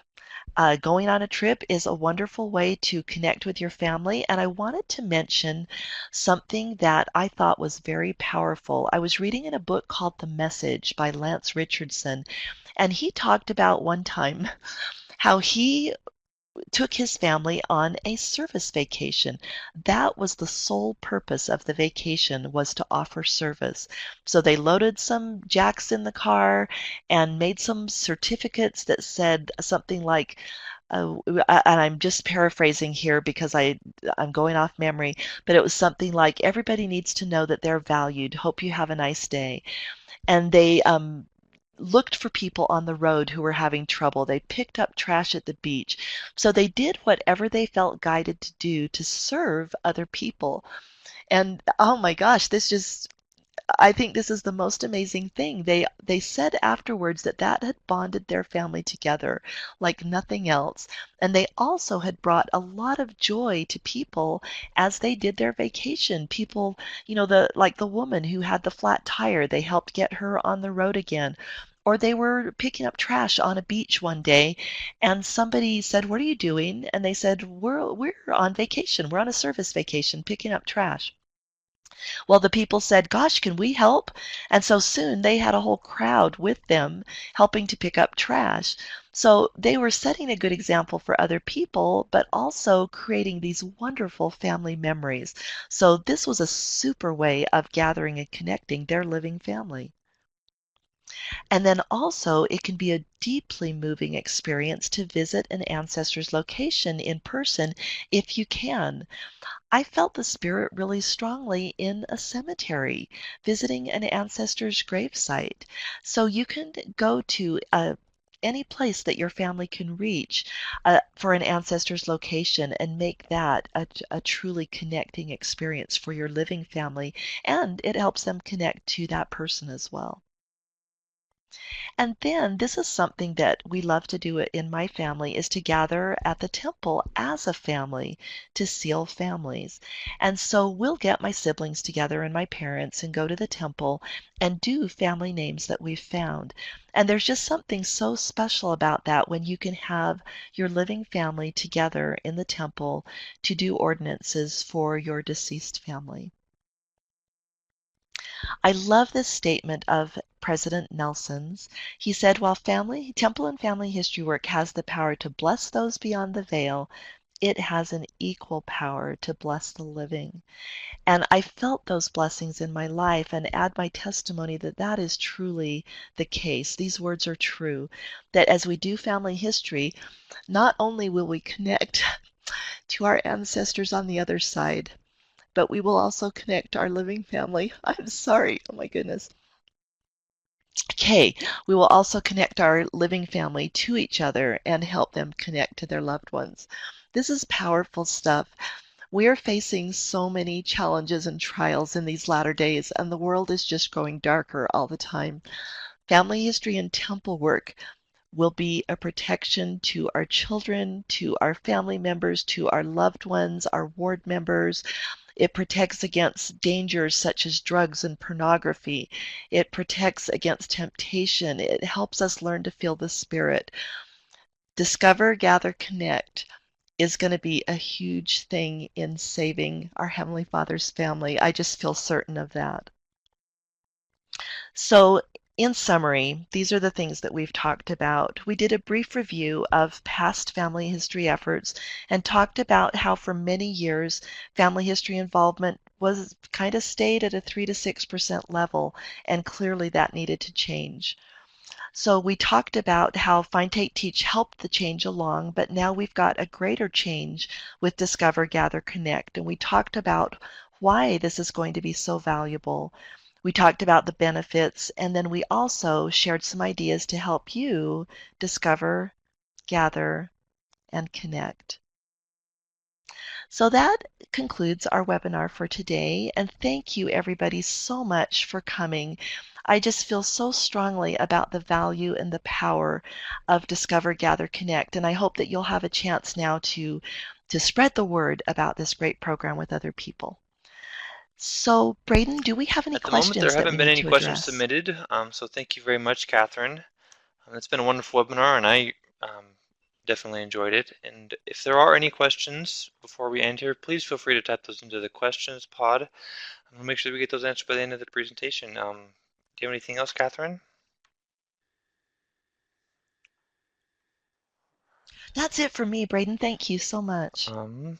[SPEAKER 2] Going on a trip is a wonderful way to connect with your family. And I wanted to mention something that I thought was very powerful. I was reading in a book called The Message by Lance Richardson, and he talked about one time how he took his family on a service vacation. That was the sole purpose of the vacation, was to offer service. So they loaded some jacks in the car and made some certificates that said something like, and I'm just paraphrasing here because I'm going off memory, but it was something like, everybody needs to know that they're valued. Hope you have a nice day. And they looked for people on the road who were having trouble. They picked up trash at the beach. So they did whatever they felt guided to do to serve other people. And oh my gosh, this just I think this is the most amazing thing. They said afterwards that that had bonded their family together like nothing else. And they also had brought a lot of joy to people as they did their vacation. People, the like the woman who had the flat tire, they helped get her on the road again. Or they were picking up trash on a beach one day and somebody said, "What are you doing?" And they said, "We're on vacation. We're on a service vacation picking up trash." Well, the people said, "Gosh, can we help?" And so soon they had a whole crowd with them helping to pick up trash. So they were setting a good example for other people, but also creating these wonderful family memories. So this was a super way of gathering and connecting their living family. And then also, it can be a deeply moving experience to visit an ancestor's location in person if you can. I felt the spirit really strongly in a cemetery, visiting an ancestor's gravesite. So you can go to any place that your family can reach for an ancestor's location and make that a truly connecting experience for your living family, and it helps them connect to that person as well. And then this is something that we love to do in my family is to gather at the temple as a family to seal families. And so we'll get my siblings together and my parents and go to the temple and do family names that we've found. And there's just something so special about that when you can have your living family together in the temple to do ordinances for your deceased family. I love this statement of President Nelson's. He said, while temple and family history work has the power to bless those beyond the veil, it has an equal power to bless the living. And I felt those blessings in my life and add my testimony that that is truly the case. These words are true. That as we do family history, not only will we connect to our ancestors on the other side, but we will also connect our living family. I'm sorry. Oh my goodness. Okay, we will also connect our living family to each other and help them connect to their loved ones. This is powerful stuff. We are facing so many challenges and trials in these latter days, and the world is just growing darker all the time. Family history and temple work will be a protection to our children, to our family members, to our loved ones, our ward members. It protects against dangers such as drugs and pornography. It protects against temptation. It helps us learn to feel the Spirit. Discover, gather, connect is going to be a huge thing in saving our Heavenly Father's family. I just feel certain of that. So, in summary, these are the things that we've talked about. We did a brief review of past family history efforts and talked about how for many years family history involvement was kind of stayed at a 3 to 6% level, and clearly that needed to change. So we talked about how Find, Take, Teach helped the change along, but now we've got a greater change with Discover, Gather, Connect. And we talked about why this is going to be so valuable. We talked about the benefits, and then we also shared some ideas to help you discover, gather, and connect. So that concludes our webinar for today, and thank you everybody so much for coming. I just feel so strongly about the value and the power of Discover, Gather, Connect, and I hope that you'll have a chance now to spread the word about this great program with other people. So, Braden, do we have any
[SPEAKER 1] At the moment, there
[SPEAKER 2] questions that we
[SPEAKER 1] haven't been
[SPEAKER 2] need
[SPEAKER 1] any
[SPEAKER 2] to
[SPEAKER 1] questions
[SPEAKER 2] address?
[SPEAKER 1] submitted, so thank you very much, Kathryn. It's been a wonderful webinar, and I definitely enjoyed it. And if there are any questions before we end here, please feel free to type those into the questions pod. And we'll make sure we get those answered by the end of the presentation. Do you have anything else, Kathryn?
[SPEAKER 2] That's it for me, Braden. Thank you so much.
[SPEAKER 1] You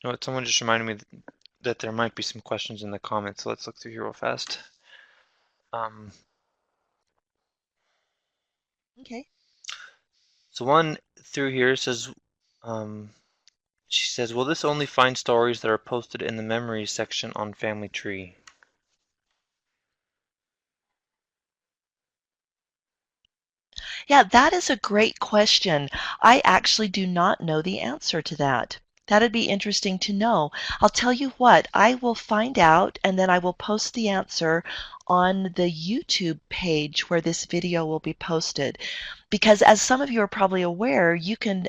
[SPEAKER 1] know what, someone just reminded me that there might be some questions in the comments, so let's look through here real fast.
[SPEAKER 2] Okay.
[SPEAKER 1] So one through here says, she says, will this only find stories that are posted in the memories section on Family Tree?
[SPEAKER 2] Yeah, that is a great question. I actually do not know the answer to that. That'd be interesting to know. I'll tell you what, I will find out and then I will post the answer on the YouTube page where this video will be posted. Because as some of you are probably aware, you can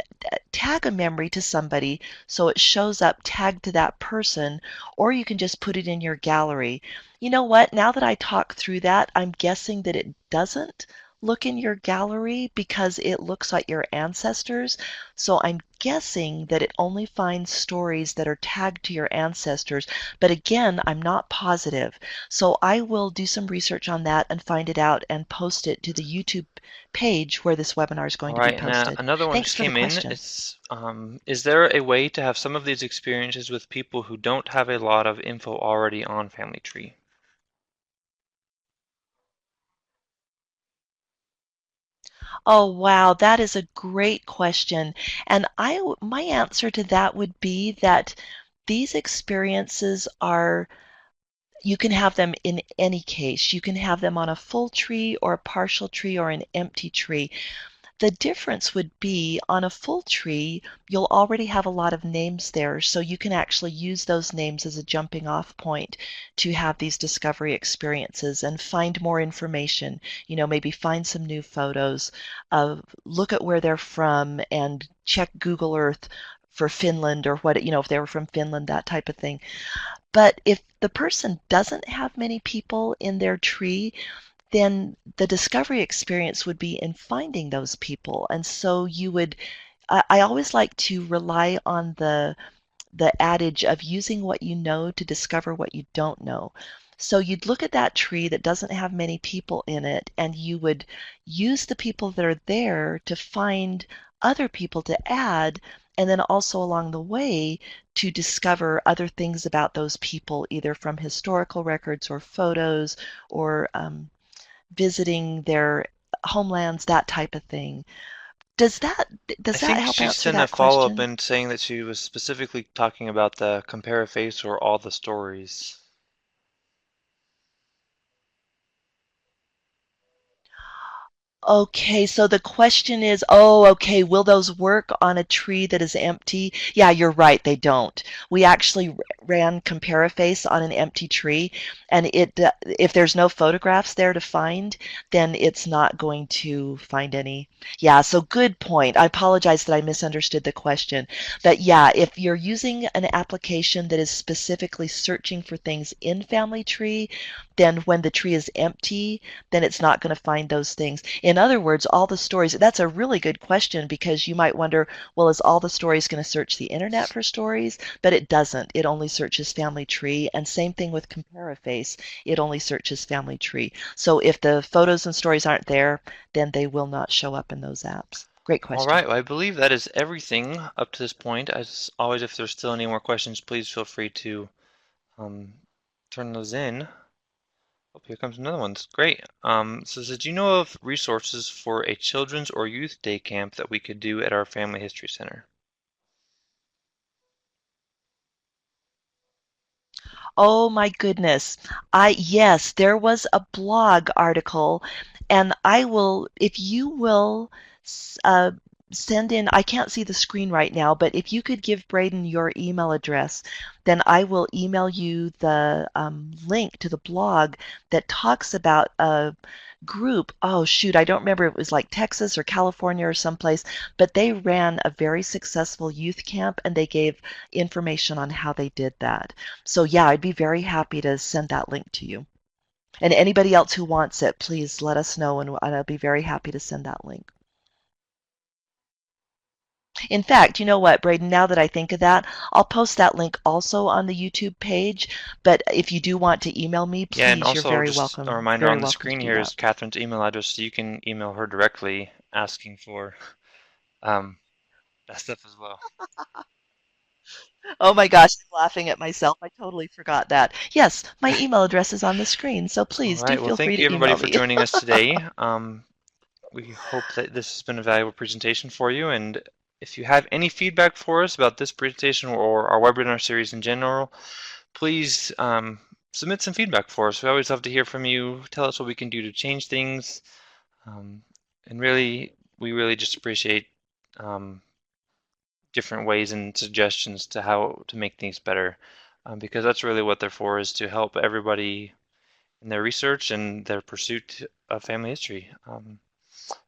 [SPEAKER 2] tag a memory to somebody so it shows up tagged to that person, or you can just put it in your gallery. You know what? Now that I talk through that, I'm guessing that it doesn't look in your gallery because it looks like your ancestors. So I'm guessing that it only finds stories that are tagged to your ancestors. But again, I'm not positive. So I will do some research on that and find it out and post it to the YouTube page where this webinar is going
[SPEAKER 1] All
[SPEAKER 2] to be
[SPEAKER 1] right, and
[SPEAKER 2] posted.
[SPEAKER 1] another one
[SPEAKER 2] Thanks
[SPEAKER 1] just
[SPEAKER 2] for the
[SPEAKER 1] came in.
[SPEAKER 2] question.
[SPEAKER 1] It's, is there a way to have some of these experiences with people who don't have a lot of info already on Family Tree?
[SPEAKER 2] Oh, wow, that is a great question. And my answer to that would be that these experiences are, you can have them in any case. You can have them on a full tree or a partial tree or an empty tree. The difference would be on a full tree, you'll already have a lot of names there, so you can actually use those names as a jumping off point to have these discovery experiences and find more information. Maybe find some new photos, look at where they're from, and check Google Earth for Finland or what, if they were from Finland, that type of thing. But if the person doesn't have many people in their tree, then the discovery experience would be in finding those people. And so I always like to rely on the adage of using what you know to discover what you don't know. So you'd look at that tree that doesn't have many people in it, and you would use the people that are there to find other people to add, and then also along the way to discover other things about those people, either from historical records or photos or visiting their homelands, that type of thing. Does that
[SPEAKER 1] I
[SPEAKER 2] does that
[SPEAKER 1] think
[SPEAKER 2] help
[SPEAKER 1] she
[SPEAKER 2] answer
[SPEAKER 1] sent a
[SPEAKER 2] that
[SPEAKER 1] follow-up
[SPEAKER 2] question?
[SPEAKER 1] in saying that she was specifically talking about the compare face or all the stories.
[SPEAKER 2] Okay, so the question is, oh, okay, will those work on a tree that is empty? Yeah, you're right, they don't. We actually ran Comparaface on an empty tree, and if there's no photographs there to find, then it's not going to find any. Yeah, so good point. I apologize that I misunderstood the question. But yeah, if you're using an application that is specifically searching for things in Family Tree, then when the tree is empty, then it's not going to find those things. In other words, all the stories, that's a really good question because you might wonder, well, is all the stories going to search the internet for stories? But it doesn't. It only searches Family Tree. And same thing with Comparaface. It only searches Family Tree. So if the photos and stories aren't there, then they will not show up in those apps. Great
[SPEAKER 1] All
[SPEAKER 2] question.
[SPEAKER 1] right, well, I believe that is everything up to this point. As always, if there's still any more questions, please feel free to um, turn those in. Oh, here comes another one. That's great. So it says, do you know of resources for a children's or youth day camp that we could do at our Family History Center?
[SPEAKER 2] Oh my goodness. Yes, there was a blog article, and if you will send in, I can't see the screen right now, but if you could give Braden your email address, then I will email you the link to the blog that talks about a group. Oh shoot, I don't remember if it was like Texas or California or someplace, but they ran a very successful youth camp and they gave information on how they did that. So yeah, I'd be very happy to send that link to you. And anybody else who wants it, please let us know and I'll be very happy to send that link. In fact, you know what, Braden, now that I think of that, I'll post that link also on the YouTube page. But if you do want to email me,
[SPEAKER 1] Yeah, and
[SPEAKER 2] please, you're
[SPEAKER 1] also just a reminder
[SPEAKER 2] very
[SPEAKER 1] on the
[SPEAKER 2] welcome to
[SPEAKER 1] screen
[SPEAKER 2] do
[SPEAKER 1] here
[SPEAKER 2] that.
[SPEAKER 1] is Kathryn's email address, so you can email her directly asking for um, that stuff as well.
[SPEAKER 2] Oh my gosh, I'm laughing at myself. I totally forgot that. Yes, my email address is on the screen, so
[SPEAKER 1] All
[SPEAKER 2] please do
[SPEAKER 1] right, well,
[SPEAKER 2] feel free
[SPEAKER 1] thank you
[SPEAKER 2] to
[SPEAKER 1] everybody
[SPEAKER 2] email
[SPEAKER 1] for
[SPEAKER 2] me.
[SPEAKER 1] joining us today. We hope that this has been a valuable presentation for you, and if you have any feedback for us about this presentation or our webinar series in general, please submit some feedback for us. We always love to hear from you. Tell us what we can do to change things, um, and really, we really just appreciate um, different ways and suggestions to how to make things better, because that's really what they're for, is to help everybody in their research and their pursuit of family history.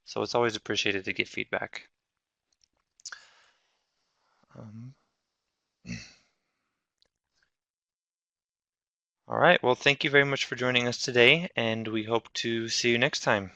[SPEAKER 1] So it's always appreciated to get feedback. Um, all right, well, thank you very much for joining us today, and we hope to see you next time.